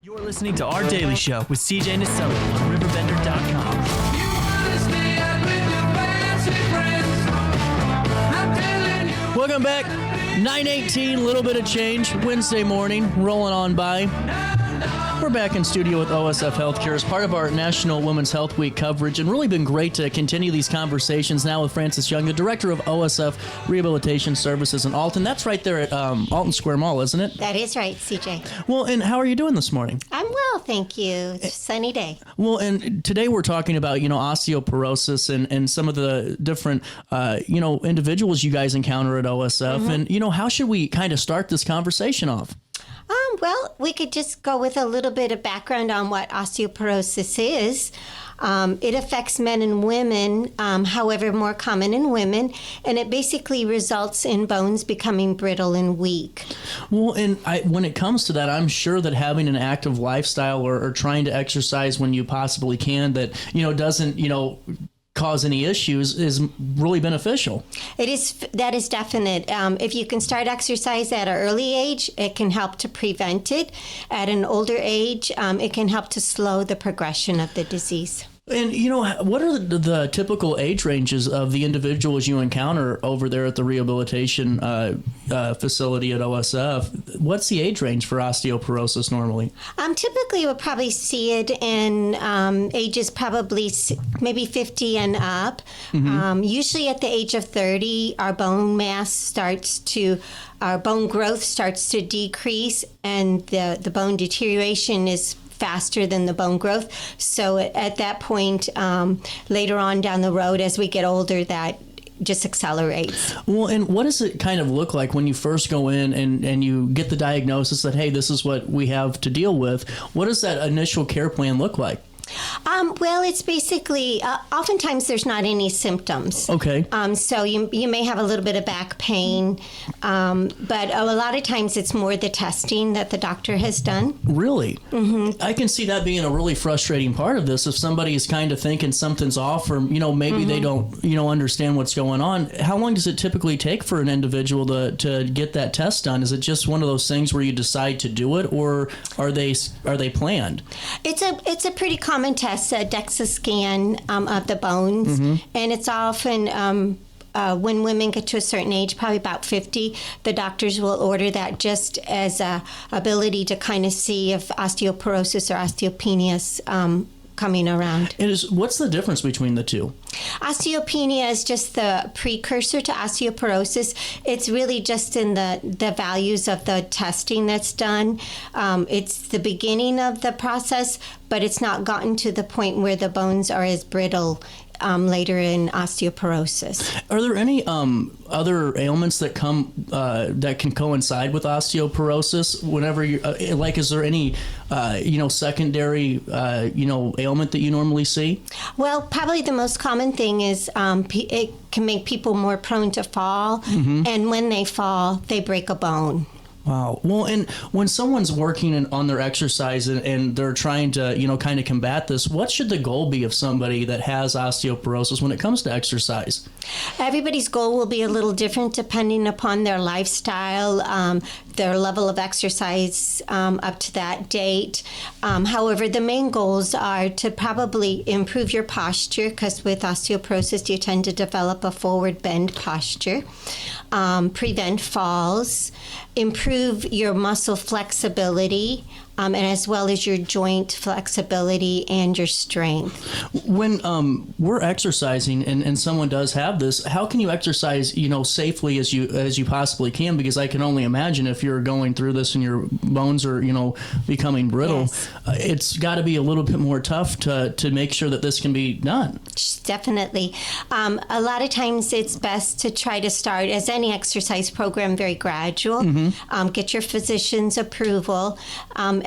You're listening to Our Daily Show with CJ Naselli on RiverBender.com. Welcome back. 9:18, a little bit of change. Wednesday morning, rolling on by. We're back in studio with OSF Healthcare as part of our National Women's Health Week coverage, and really been great to continue these conversations now with Frances Young, the director of OSF Rehabilitation Services in Alton. That's right there at Alton Square Mall, isn't it? That is right, CJ. Well, and how are you doing this morning? I'm well, thank you. It's a sunny day. Well, and today we're talking about, osteoporosis and some of the different, individuals you guys encounter at OSF. Mm-hmm. And, how should we kind of start this conversation off? Well, we could just go with a little bit of background on what osteoporosis is. It affects men and women, however, more common in women, and it basically results in bones becoming brittle and weak. Well, and when it comes to that, I'm sure that having an active lifestyle or trying to exercise when you possibly can that, doesn't, cause any issues is really beneficial. That is definite. If you can start exercise at an early age, it can help to prevent it. At an older age, it can help to slow the progression of the disease. And, what are the typical age ranges of the individuals you encounter over there at the rehabilitation facility at OSF? What's the age range for osteoporosis normally? Typically, we'll probably see it in ages probably maybe 50 and up. Mm-hmm. Usually at the age of 30, our bone growth starts to decrease, and the bone deterioration is faster than the bone growth. So at that point, later on down the road, as we get older, that just accelerates. Well, and what does it kind of look like when you first go in and you get the diagnosis that, hey, this is what we have to deal with? What does that initial care plan look like? Well, it's basically, oftentimes there's not any symptoms. Okay. So you may have a little bit of back pain, but a lot of times it's more the testing that the doctor has done. Really? Mm-hmm. I can see that being a really frustrating part of this. If somebody is kind of thinking something's off or, maybe mm-hmm. they don't, understand what's going on. How long does it typically take for an individual to get that test done? Is it just one of those things where you decide to do it, or are they planned? It's a pretty common test, a DEXA scan of the bones, mm-hmm. and it's often when women get to a certain age, probably about 50, the doctors will order that just as a ability to kind of see if osteoporosis or osteopenia is coming around. What's the difference between the two? Osteopenia is just the precursor to osteoporosis. It's really just in the values of the testing that's done. It's the beginning of the process, but it's not gotten to the point where the bones are as brittle later in osteoporosis. Are there any other ailments that that can coincide with osteoporosis? Whenever you is there any secondary ailment that you normally see? Well, probably the most common thing is it can make people more prone to fall, mm-hmm. and when they fall, they break a bone. Wow. Well, and when someone's working on their exercise and they're trying to, kind of combat this, what should the goal be of somebody that has osteoporosis when it comes to exercise? Everybody's goal will be a little different depending upon their lifestyle, their level of exercise up to that date. However, the main goals are to probably improve your posture, because with osteoporosis, you tend to develop a forward bend posture, prevent falls, improve your muscle flexibility, and as well as your joint flexibility and your strength. When we're exercising and someone does have this, how can you exercise, safely as you possibly can? Because I can only imagine if you're going through this and your bones are, becoming brittle, yes. It's got to be a little bit more tough to make sure that this can be done. Definitely. A lot of times it's best to try to start, as any exercise program, very gradual. Mm-hmm. Get your physician's approval.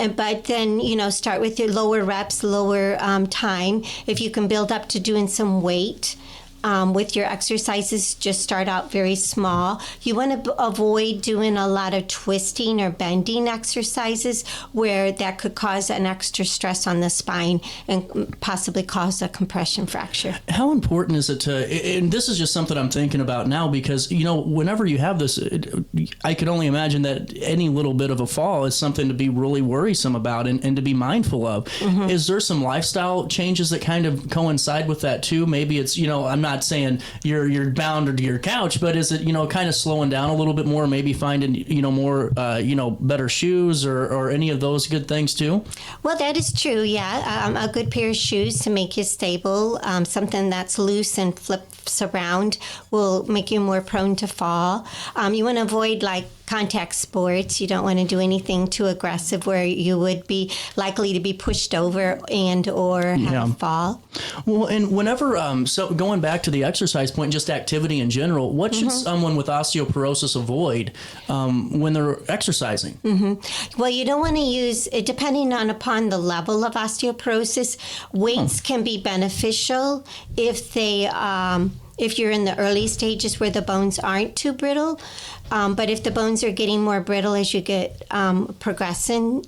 But then, start with your lower reps, lower time. If you can build up to doing some weight, with your exercises, just start out very small. You want to avoid doing a lot of twisting or bending exercises where that could cause an extra stress on the spine and possibly cause a compression fracture. How important is it to, and this is just something I'm thinking about now because, whenever you have this, I can only imagine that any little bit of a fall is something to be really worrisome about and to be mindful of. Mm-hmm. Is there some lifestyle changes that kind of coincide with that too? Maybe it's, I'm not saying you're bound to your couch, but is it, kind of slowing down a little bit more, maybe finding, more, better shoes or any of those good things too? Well, that is true. Yeah. A good pair of shoes to make you stable. Something that's loose and flips around will make you more prone to fall. You want to avoid contact sports. You don't want to do anything too aggressive where you would be likely to be pushed over and or have a fall. Well, and whenever, so going back to the exercise point, just activity in general, what should someone with osteoporosis avoid when they're exercising? Mm-hmm. Well, you don't want to use, depending upon the level of osteoporosis, weights can be beneficial if they, if you're in the early stages where the bones aren't too brittle. But if the bones are getting more brittle as you get progressing,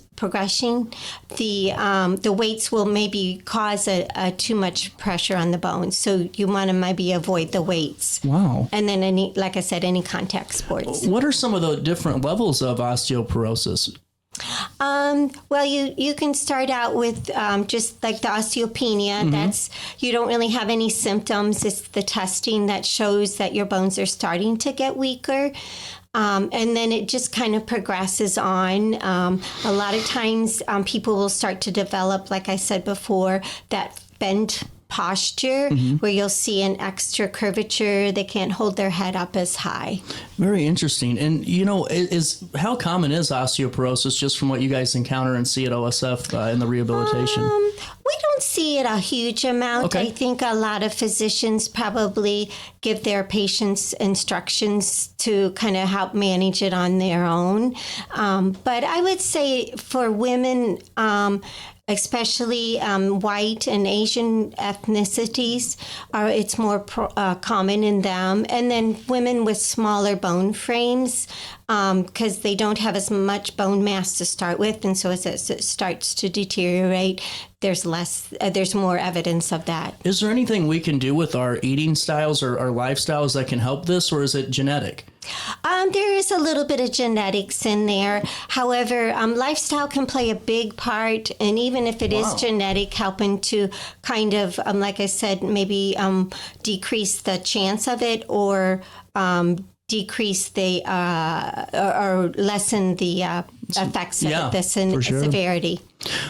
the weights will maybe cause a too much pressure on the bones. So you want to maybe avoid the weights. Wow. And then any contact sports. What are some of the different levels of osteoporosis? Well, you can start out with just like the osteopenia. Mm-hmm. That's, you don't really have any symptoms. It's the testing that shows that your bones are starting to get weaker. And then it just kind of progresses on. A lot of times people will start to develop, like I said before, that bent posture where you'll see an extra curvature. They can't hold their head up as high. Very interesting. And, how common is osteoporosis just from what you guys encounter and see at OSF in the rehabilitation? We don't see it a huge amount. Okay. I think a lot of physicians probably give their patients instructions to kind of help manage it on their own. But I would say for women, especially white and Asian ethnicities, it's more common in them. And then women with smaller bone frames, because they don't have as much bone mass to start with. And so as it starts to deteriorate, there's more evidence of that. Is there anything we can do with our eating styles or our lifestyles that can help this, or is it genetic? There is a little bit of genetics in there. However, lifestyle can play a big part, and even if it is genetic, helping to kind of, like I said, maybe decrease the chance of it or decrease the or lessen the effects of this severity.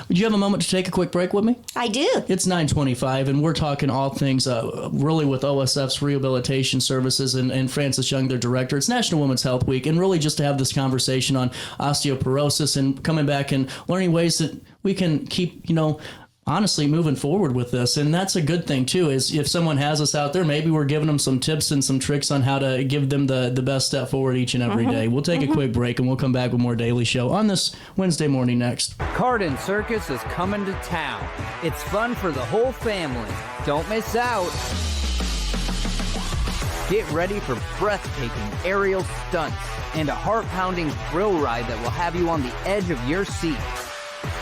Would you have a moment to take a quick break with me? I do. It's 9:25, and we're talking all things really with OSF's Rehabilitation Services and Frances Young, their director. It's National Women's Health Week, and really just to have this conversation on osteoporosis and coming back and learning ways that we can keep, honestly moving forward with this. And that's a good thing too, is if someone has us out there, maybe we're giving them some tips and some tricks on how to give them the best step forward each and every day. We'll take a quick break and we'll come back with more Daily Show on this Wednesday morning next. Carden Circus is coming to town. It's fun for the whole family. Don't miss out. Get ready for breathtaking aerial stunts and a heart-pounding thrill ride that will have you on the edge of your seat.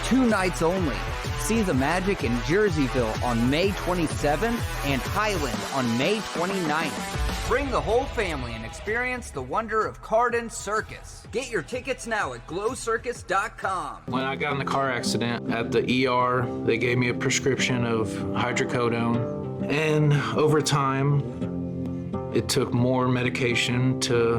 2 nights only. See the magic in Jerseyville on May 27th and Highland on May 29th. Bring the whole family and experience the wonder of Carden Circus. Get your tickets now at glowcircus.com. When I got in the car accident at the ER, they gave me a prescription of hydrocodone. And over time, it took more medication to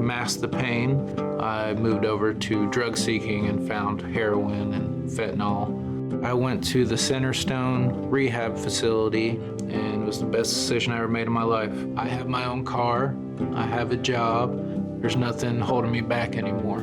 mask the pain. I moved over to drug seeking and found heroin and fentanyl. I went to the Centerstone rehab facility, and it was the best decision I ever made in my life. I have my own car, I have a job, there's nothing holding me back anymore.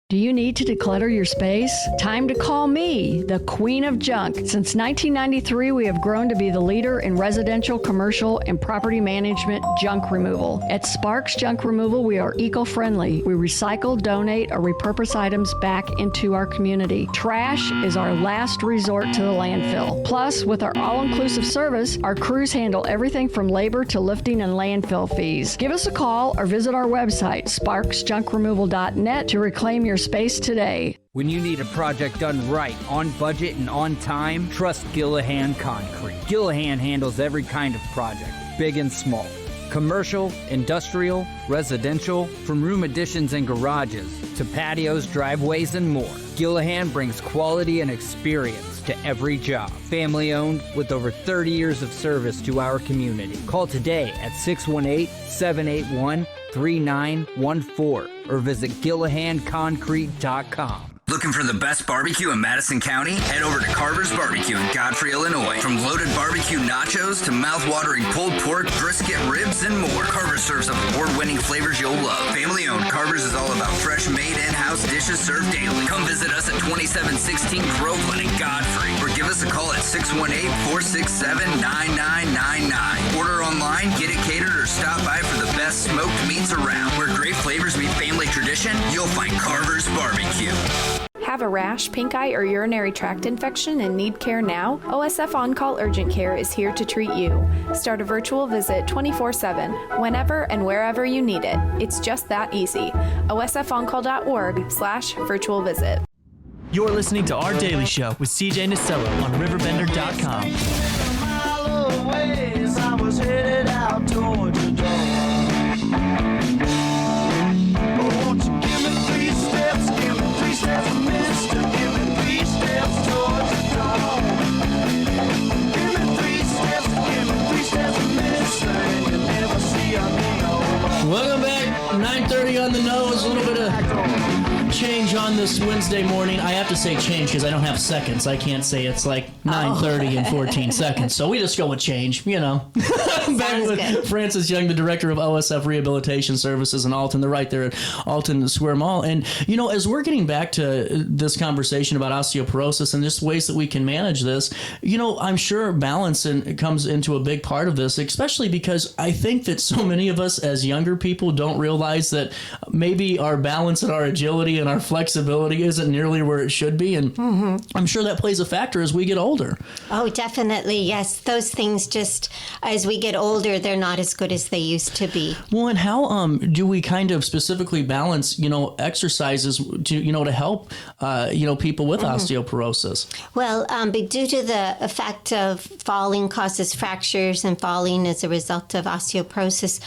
Do you need to declutter your space? Time to call me, the Queen of Junk. Since 1993, we have grown to be the leader in residential, commercial, and property management junk removal. At Sparks Junk Removal, we are eco-friendly. We recycle, donate, or repurpose items back into our community. Trash is our last resort to the landfill. Plus, with our all-inclusive service, our crews handle everything from labor to lifting and landfill fees. Give us a call or visit our website, sparksjunkremoval.net, to reclaim your space today. When you need a project done right, on budget and on time, trust Gillahan Concrete. Gillahan handles every kind of project, big and small. Commercial, industrial, residential, from room additions and garages to patios, driveways, and more. Gillahan brings quality and experience to every job. Family owned with over 30 years of service to our community. Call today at 618-781-3914 or visit GillahanConcrete.com. Looking for the best barbecue in Madison County? Head over to Carver's Barbecue in Godfrey, Illinois. From loaded barbecue nachos to mouth-watering pulled pork, brisket, ribs, and more, Carver's serves up award-winning flavors you'll love. Family-owned, Carver's is all about fresh, made in-house dishes served daily. Come visit us at 2716 Groveland in Godfrey, or give us a call at 618-467-9999. Order online, get it catered, or stop by for the best smoked meats around. Where great flavors meet family tradition, you'll find Carver's Barbecue. Have a rash, pink eye, or urinary tract infection and need care now? OSF On-Call Urgent Care is here to treat you. Start a virtual visit 24/7, whenever and wherever you need it. It's just that easy. osfoncall.org/virtual visit. You're listening to Our Daily Show with CJ Nasello on RiverBender.com. Welcome back. 9:30 on the nose. A little bit of change on this Wednesday morning. I have to say change because I don't have seconds. I can't say it's like 9:30 and 14 seconds. So we just go with change, you know. Back with good. Francis Young, the director of OSF Rehabilitation Services in Alton. They're right there at Alton Square Mall. And, you know, as we're getting back to this conversation about osteoporosis and just ways that we can manage this, you know, I'm sure balance comes into a big part of this, especially because I think that so many of us as younger people don't realize that maybe our balance and our agility and our flexibility isn't nearly where it should be. And I'm sure that plays a factor as we get older. Oh, definitely. Yes. Those things just, as we get older, they're not as good as they used to be. Well, and how do we kind of specifically balance, you know, exercises to, you know, to help, you know, people with osteoporosis? Well, but due to the fact of falling causes fractures and falling as a result of osteoporosis,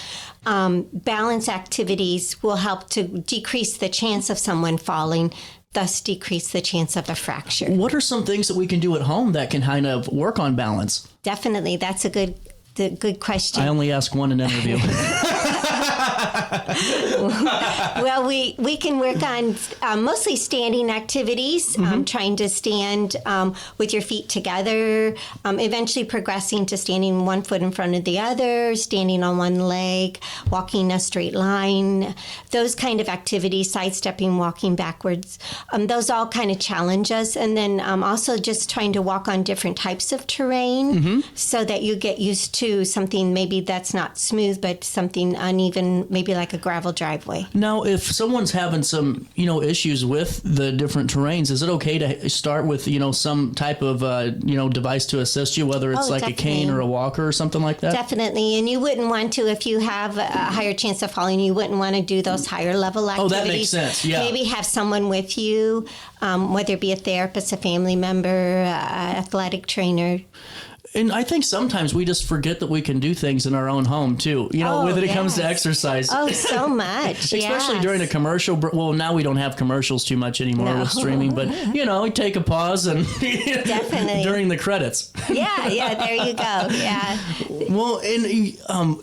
balance activities will help to decrease the chance of someone falling, thus decrease the chance of a fracture. What are some things that we can do at home that can kind of work on balance? Definitely. That's a good question. I only ask one in an interview. Well, we can work on mostly standing activities, trying to stand with your feet together, eventually progressing to standing one foot in front of the other, standing on one leg, walking a straight line, those kind of activities, sidestepping, walking backwards. Those all kind of challenge us. And then also just trying to walk on different types of terrain so that you get used to something maybe that's not smooth, but something uneven, maybe like a gravel driveway. Now, if someone's having some, you know, issues with the different terrains, is it okay to start with, you know, some type of, you know, device to assist you, whether it's like definitely. A cane or a walker or something like that? Definitely. And you wouldn't want to, if you have a higher chance of falling, you wouldn't want to do those higher level activities. Oh, that makes sense. Yeah. Maybe have someone with you, whether it be a therapist, a family member, athletic trainer. And I think sometimes we just forget that we can do things in our own home, too, you know, when it comes to exercise. Oh, so much. Especially during a commercial. Well, now we don't have commercials too much anymore with streaming, but, you know, take a pause and definitely during the credits. Yeah, there you go. Yeah. Well, and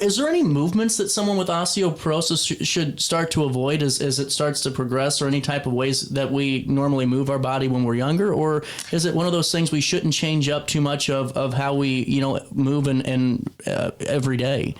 is there any movements that someone with osteoporosis should start to avoid as it starts to progress, or any type of ways that we normally move our body when we're younger? Or is it one of those things we shouldn't change up too much of how we, you know, move and every day?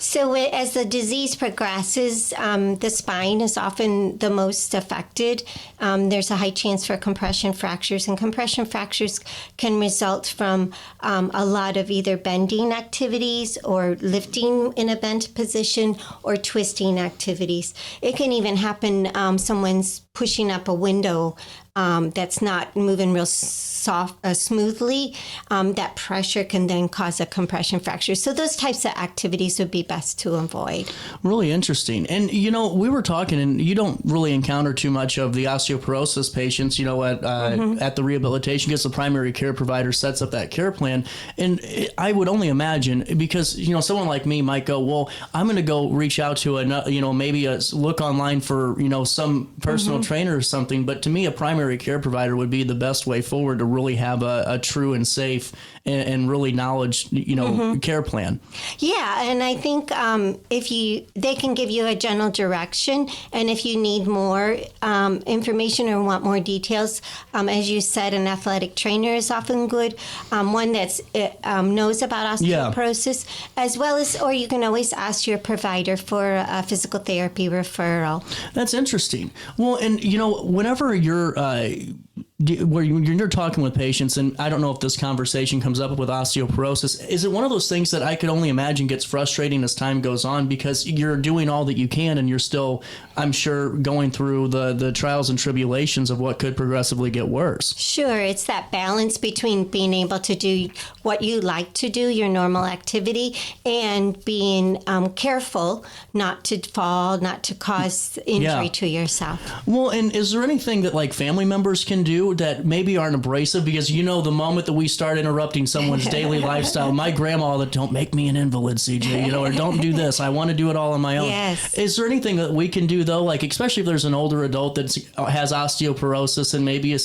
So as the disease progresses, the spine is often the most affected. There's a high chance for compression fractures, and compression fractures can result from a lot of either bending activities or lifting in a bent position or twisting activities. It can even happen someone's pushing up a window that's not moving real smoothly. That pressure can then cause a compression fracture. So those types of activities would be best to avoid. Really interesting. And, we were talking, and you don't really encounter too much of the osteoporosis patients, at the rehabilitation, because the primary care provider sets up that care plan. And I would only imagine, because, someone like me might go, well, I'm going to go reach out to maybe look online for, some personal trainer or something. But to me, a primary care provider would be the best way forward to really have a true and safe and really knowledge, care plan. Yeah, and I think they can give you a general direction, and if you need more information or want more details, as you said, an athletic trainer is often good, one that knows about osteoporosis, as well as, or you can always ask your provider for a physical therapy referral. That's interesting. Well, and whenever you're when you're talking with patients, and I don't know if this conversation comes up with osteoporosis, is it one of those things that I could only imagine gets frustrating as time goes on, because you're doing all that you can and you're still, I'm sure, going through the trials and tribulations of what could progressively get worse? Sure. It's that balance between being able to do what you like to do, your normal activity, and being careful not to fall, not to cause injury to yourself. Well, and is there anything that family members can do that maybe aren't abrasive? Because the moment that we start interrupting someone's daily lifestyle, my grandma that don't make me an invalid, CJ, or don't do this, I want to do it all on my own. Yes. Is there anything that we can do though, especially if there's an older adult that has osteoporosis and maybe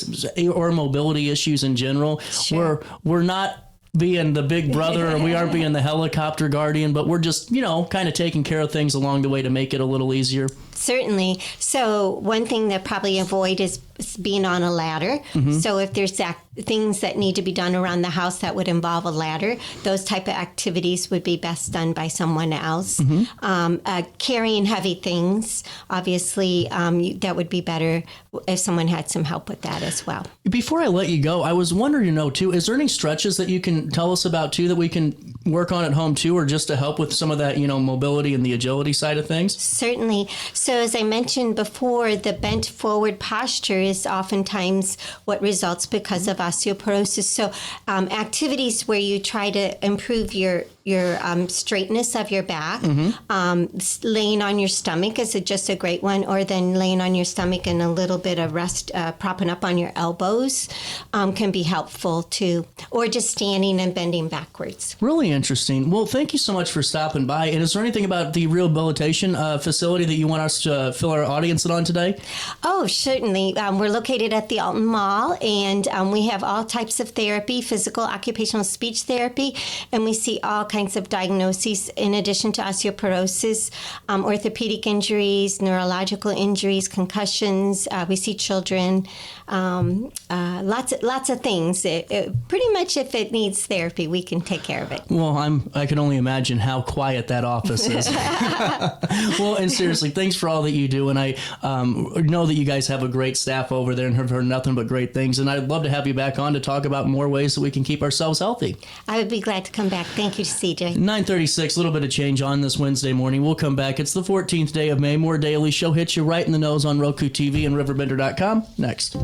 or mobility issues in general, where we're not being the big brother or we aren't being the helicopter guardian, but we're just, kind of taking care of things along the way to make it a little easier? Certainly. So one thing that probably avoid is being on a ladder. So if there's things that need to be done around the house that would involve a ladder, those type of activities would be best done by someone else. Carrying heavy things, obviously, that would be better if someone had some help with that as well. Before I let you go, I was wondering, too, is there any stretches that you can tell us about, too, that we can work on at home, too, or just to help with some of that, mobility and the agility side of things? Certainly. So as I mentioned before, the bent forward posture is oftentimes what results because of osteoporosis. So activities where you try to improve your straightness of your back, laying on your stomach is just a great one, or then laying on your stomach and a little bit of rest, propping up on your elbows can be helpful too, or just standing and bending backwards. Really interesting. Well, thank you so much for stopping by. And is there anything about the rehabilitation facility that you want us to fill our audience in on today? Oh, certainly. We're located at the Alton Mall, and we have all types of therapy, physical, occupational, speech therapy, and we see all kinds of diagnoses in addition to osteoporosis, orthopedic injuries, neurological injuries, concussions. We see children, lots of things. Pretty much if it needs therapy, we can take care of it. Well, I can only imagine how quiet that office is. Well, and seriously, thanks for all that you do. And I know that you guys have a great staff over there and have heard nothing but great things. And I'd love to have you back on to talk about more ways that we can keep ourselves healthy. I would be glad to come back. Thank you, CJ. 9:36, a little bit of change on this Wednesday morning. We'll come back. It's the 14th day of May. More Daily Show hits you right in the nose on Roku TV and RiverBender.com next.